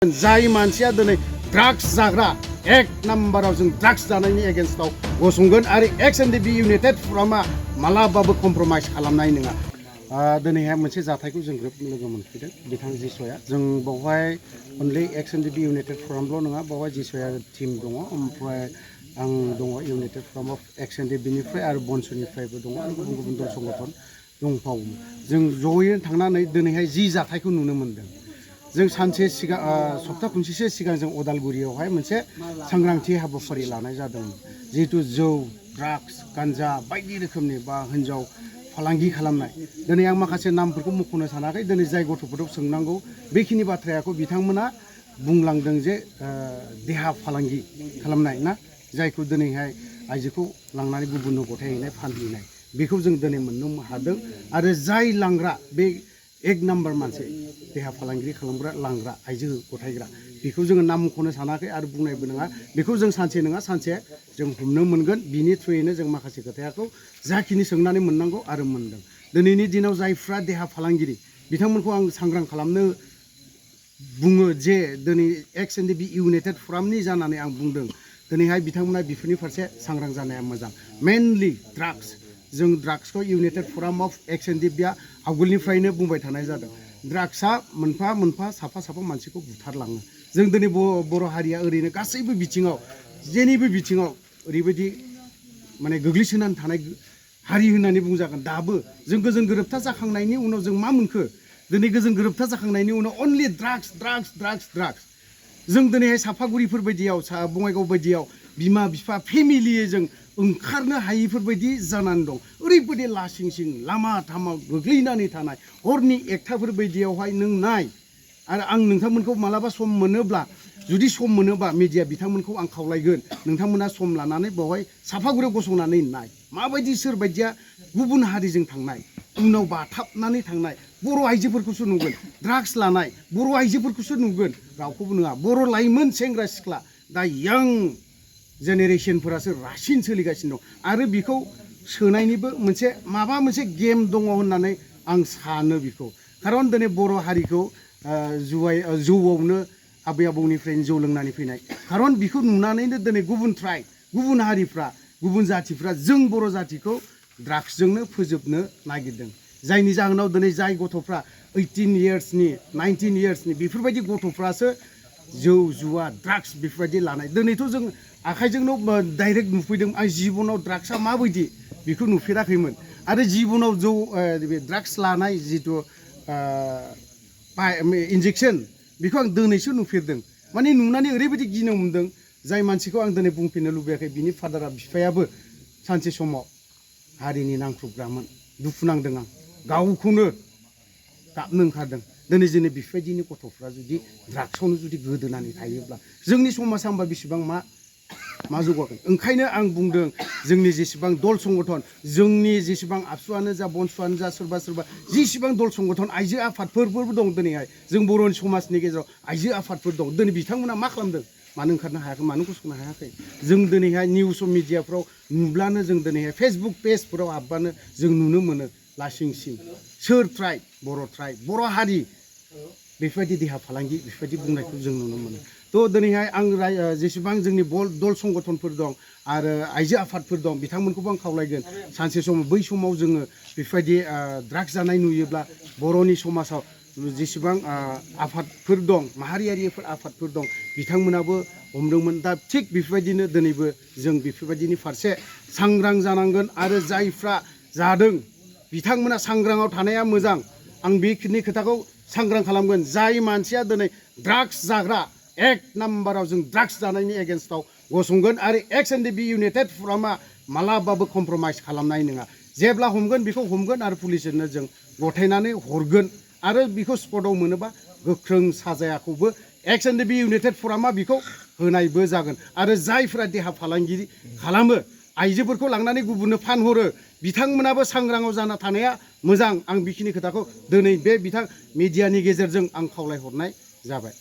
जाय मानसिया दिनै ड्राग्स जाग्रा एक नाम्बाराव जों ड्राग्स जानायनि एगेन्स्टआव गसंगोन आरो एक्स एनडीबी इउनाइटेड फरामा मालाबाबो कमप्रमाइज खालामनाय नङा। दिनैहाय मोनसे जाथायखौ जों ग्रोब लोगो मोनफैदों बिथां जिसया जों बावहाय अनलि एक्स एनडीबी इउनाइटेड फरामल' नङा बावहाय जिसया टीम दङ ओमफ्राय आं दङ इउनाइटेड फराम अफ एक्स एनडीबीनिफ्राय आरो बनसुनिफ्रायबो दङ आरो गुबुन गुबुन दल संगठन दंबावो। जों जयै थांनानै दिनैहाय जि जाथायखौ नुनो मोनदों। जों सानसे सिगां सप्ता खनसेसो सिगां जों उदालगुरियावहाय मोनसे सांग्रांथि हाबाफारि लानाय जादोंमोन। जिहेतु जौ ड्राग्स गान्जा बायदि रोखोमनि बा हिन्जाव फालांगि खालामनाय दिनै आं माखासे नामफोरखौ मख'नो सानाखै। दिनै जाय गथ'फोरखौ सोंनांगौ बेखिनि बाथ्राखौ बिथांमोना बुंलांदों जे देहा फालांगि खालामनाय ना जायखौ दिनैहाय आइजोखौ लांनानै गुबुननो गथायहैनाय फानहैनाय बेखौ जों दिनै मोननो हादों। आरो जाय लांग्रा बे एक नाम्बार मानसि देहा फालांगि खालामग्रा लांग्रा आइजो गथायग्रा बेखौ जोङो नाम मख'नो सानाखै आरो बुंनायबो नङा। बेखौ जों सानसे नङा सानसे जों हमनो मोनगोन। बिनि थ्रुयैनो जों माखासे खोथाखौ जाखिनि सोंनानै मोननांगौ आरो मोनदों। दिनैनि दिनाव जायफ्रा देहा फालांगिरि बिथांमोनखौ आं सांग्रां खालामनो बुङो जे दिनै एक्स एनडीबी इउनाइटेड फरामनि जानानै आं बुंदों दिनैहाय बिथांमोना बेफोरनि फारसे सांग्रां जानाया मोजां। मेनलि ड्राग्स जों ड्राग्सखौ इउनाइटेड फराम अफ एक्स एनडीबीआ आवगोलनिफ्रायनो बुंबाय थानाय जादों। ड्राग्सआ मोनफा मोनफा साफा साफा मानसिखौ बुथारलाङो। जों दिनै बर' हारिया ओरैनो गासैबो बिथिङाव जेनिबो बिथिङाव ओरैबायदि माने गोग्लैसोनानै थानाय हारि होननानै बुंजागोन। दाबो जों गोजोन गोरोबथा जाखांनायनि उनाव जों मा मोनखो? दिनै गोजोन गोरोबथा जाखांनायनि उनाव अनलि ड्राग्स ड्राग्स ड्राग्स ड्राग्स जों दिनैहाय सापागुरिफोर बायदियाव बङाइगाव बायदियाव बिमा बिफा फेमिलियै जों ओंखारनो हायिफोर बायदि जानानै दं। ओरैबायदि लासिं सिं लामा थामा गोग्लैनानै थानाय हरनि एकथाफोर बायदियावहाय नों नाय। आरो आं नोंथांमोनखौ मालाबा सम मोनोब्ला जुदि सम मोनोबा मिडिया बिथांमोनखौ आं खावलायगोन नोंथांमोना सम लानानै बेवहाय सापागुरियाव गसंनानै नाय माबायदि सोरबायदिया गुबुन हारिजों थांनाय उनाव बाथाबनानै थांनाय बर' आइजोफोरखौसो नुगोन। ड्राग्स लानाय बर' आइजोफोरखौसो नुगोन रावखौबो नङा। बर' लाइमोन सेंग्रा सिख्ला दा यां जेनेरेसनफोरासो रासिन सोलिगासिनो दं। आरो बेखौ सोनायनिबो मोनसे माबा मोनसे गेम दङ होननानै आं सानो बेखौ। खारन दिनै बर' हारिखौ जौआवनो आबै आबौनिफ्रायनो जौ लोंनानै फैनाय खारन बेखौ नुनानैनो दिनै गुबुन ट्राइब गुबुन हारिफ्रा गुबुन जाथिफ्रा जों बर' जातिखौ ड्राग्सजोंनो फोजोबनो नागिरदों। जायनि जाहोनाव दिनै जाय गथ'फ्रा 18 इयार्सनि 19 इयार्सनि बेफोरबायदि गथ'फ्रासो जौ जुवा ड्राग्स बेफोरबायदि लानाय। दिनैथ' जों आखाइजोंनो डाइरेक्ट नुफैदों। आं जिबनाव ड्राग्सआ माबायदि बेखौ नुफेराखैमोन। आरो जिबनाव जौ ड्राग्स लानाय जिथु इन्जेक्सन बेखौ आं दिनैसो नुफेरदों। माने नुनानै ओरैबायदि गिनो मोनदों जाय मानसिखौ आं दिनै बुंफिननो लुबैयाखै। बिनि फादारा बिफायाबो सानसे समाव हारिनि नांख्रुबग्रामोन। दुखु नांदों आं गावखौनो गाबनो ओंखारदों। दिनै जोंनि बेफोरबायदिनि गथ'फ्रा जुदि ड्राग्सआवनो जुदि गोदोनानै थायोब्ला जोंनि समाजा होमबा बेसेबां मा जौगागोन। ओंखायनो आं बुंदों जोंनि जेसेबां दल संगठन जोंनि जेसेबां आबसुआनो जा बनसुआनो जा सोरबा सोरबा जेसेबां दल संगठन आइजो आफादफोरबो दं दिनैहाय जों बर'नि समाजनि गेजेराव आइजो आफादफोर दं। दिनै बिथांमोना मा खालामदों? मानो ओंखारनो हायाखै? मानो गसंनो हायाखै? जों दिनैहाय निउस मिडियाफ्राव नुब्लानो जों दिनैहाय फेसबुक पेजफोराव हाबबानो जों नुनो मोनो लासिं सिं सोर ट्राइब बर' हारि बेफोरबायदि देहा फालांगि बेफोरबायदि बुंनायखौ जों नुनो मोनो। थ' दिनैहाय आं जेसेबां जोंनि दल संगठनफोर दं आरो आइजो आफादफोर दं बिथांमोनखौबो आं खावलायगोन सानसे समाव बै समाव जोङो बेफोरबायदि ड्राग्स जानाय नुयोब्ला बर'नि समाजाव जेसेबां आफादफोर दं माहारियारिफोर आफादफोर दं बिथांमोनाबो हमदोंमोन। दा थिग बेफोरबायदिनो दिनैबो जों बेफोरबायदिनि फारसे सांग्रां जानांगोन। आरो जायफ्रा जादों बिथांमोना सांग्राङाव थानाया मोजां। आं बेखिनि खोथाखौ सांग्रां खालामगोन। जाय मानसिया दिनै ड्राग्स जाग्रा एक नाम्बाराव जों ड्राग्स जानायनि एगेन्स्टआव गसंगोन आरो एक्स एनडीबी इउनाइटेड फरामा मालाबाबो कमप्रमाइज खालामनाय नङा। जेब्ला हमगोन बेखौ हमगोन आरो पुलिसनो जों गथायनानै हरगोन। आरो बेखौ स्पटआव मोनोबा गोख्रों साजायाखौबो एक्स एनडीबी इउनाइटेड फरामा बेखौ होनायबो जागोन। आरो जायफ्रा देहा फालांगिरि खालामो आइजोफोरखौ लांनानै गुबुननो फानहरो बिथांमोनाबो सांग्राङाव जाना थानाया मोजां। आं बेखिनि खोथाखौ दिनै बे बिथां मिडियानि गेजेरजों आं खावलायहरनाय जाबाय।